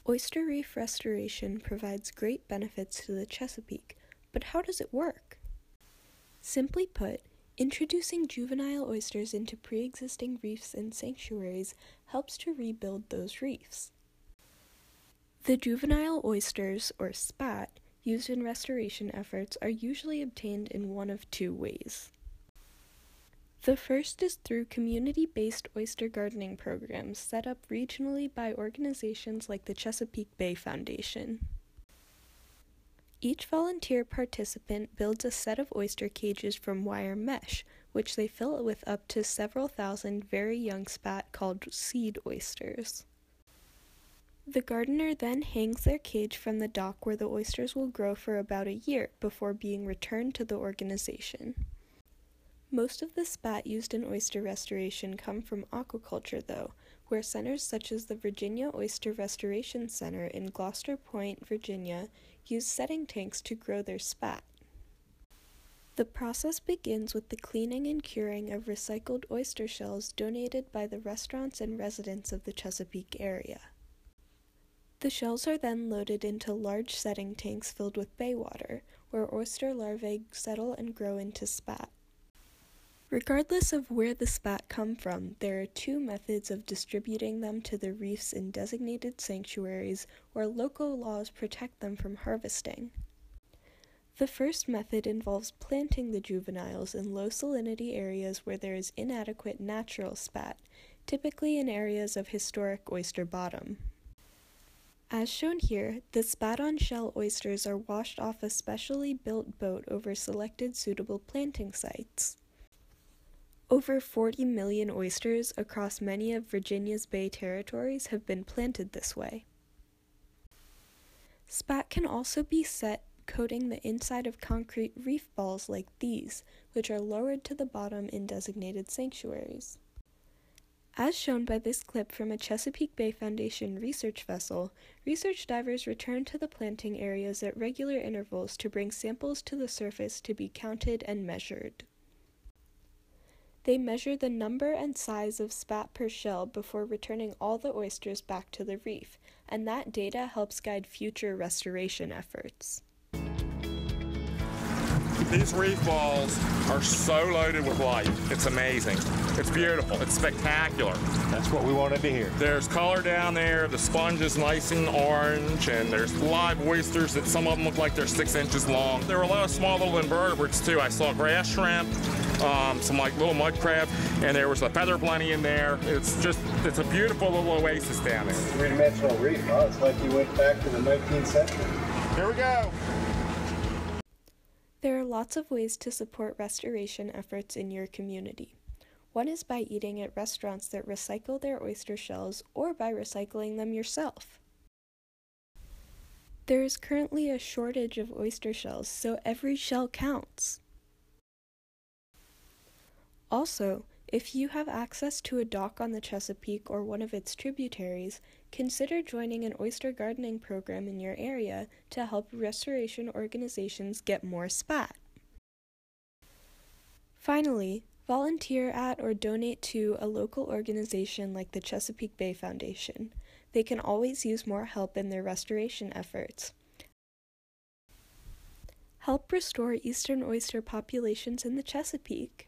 Oyster reef restoration provides great benefits to the Chesapeake, but how does it work? Simply put, introducing juvenile oysters into pre-existing reefs and sanctuaries helps to rebuild those reefs. The juvenile oysters, or spat, used in restoration efforts are usually obtained in one of two ways. The first is through community-based oyster gardening programs set up regionally by organizations like the Chesapeake Bay Foundation. Each volunteer participant builds a set of oyster cages from wire mesh, which they fill with up to several thousand very young spat called seed oysters. The gardener then hangs their cage from the dock where the oysters will grow for about a year before being returned to the organization. Most of the spat used in oyster restoration come from aquaculture, though, where centers such as the Virginia Oyster Restoration Center in Gloucester Point, Virginia, use setting tanks to grow their spat. The process begins with the cleaning and curing of recycled oyster shells donated by the restaurants and residents of the Chesapeake area. The shells are then loaded into large setting tanks filled with bay water, where oyster larvae settle and grow into spat. Regardless of where the spat come from, there are two methods of distributing them to the reefs in designated sanctuaries where local laws protect them from harvesting. The first method involves planting the juveniles in low salinity areas where there is inadequate natural spat, typically in areas of historic oyster bottom. As shown here, the spat-on-shell oysters are washed off a specially built boat over selected suitable planting sites. Over 40 million oysters across many of Virginia's Bay territories have been planted this way. Spat can also be set coating the inside of concrete reef balls like these, which are lowered to the bottom in designated sanctuaries. As shown by this clip from a Chesapeake Bay Foundation research vessel, research divers return to the planting areas at regular intervals to bring samples to the surface to be counted and measured. They measure the number and size of spat per shell before returning all the oysters back to the reef, and that data helps guide future restoration efforts. These reef balls are so loaded with life. It's amazing. It's beautiful. It's spectacular. That's what we wanted to hear. There's color down there. The sponge is nice and orange, and there's live oysters that some of them look like they're 6 inches long. There were a lot of small little invertebrates too. I saw grass shrimp, some like little mud crab, and there was a feather blenny in there. It's a beautiful little oasis down there. Three-dimensional reef, huh? It's like you went back to the 19th century. Here we go. There are lots of ways to support restoration efforts in your community. One is by eating at restaurants that recycle their oyster shells or by recycling them yourself. There is currently a shortage of oyster shells, so every shell counts. Also, if you have access to a dock on the Chesapeake or one of its tributaries, consider joining an oyster gardening program in your area to help restoration organizations get more spat. Finally, volunteer at or donate to a local organization like the Chesapeake Bay Foundation. They can always use more help in their restoration efforts. Help restore eastern oyster populations in the Chesapeake.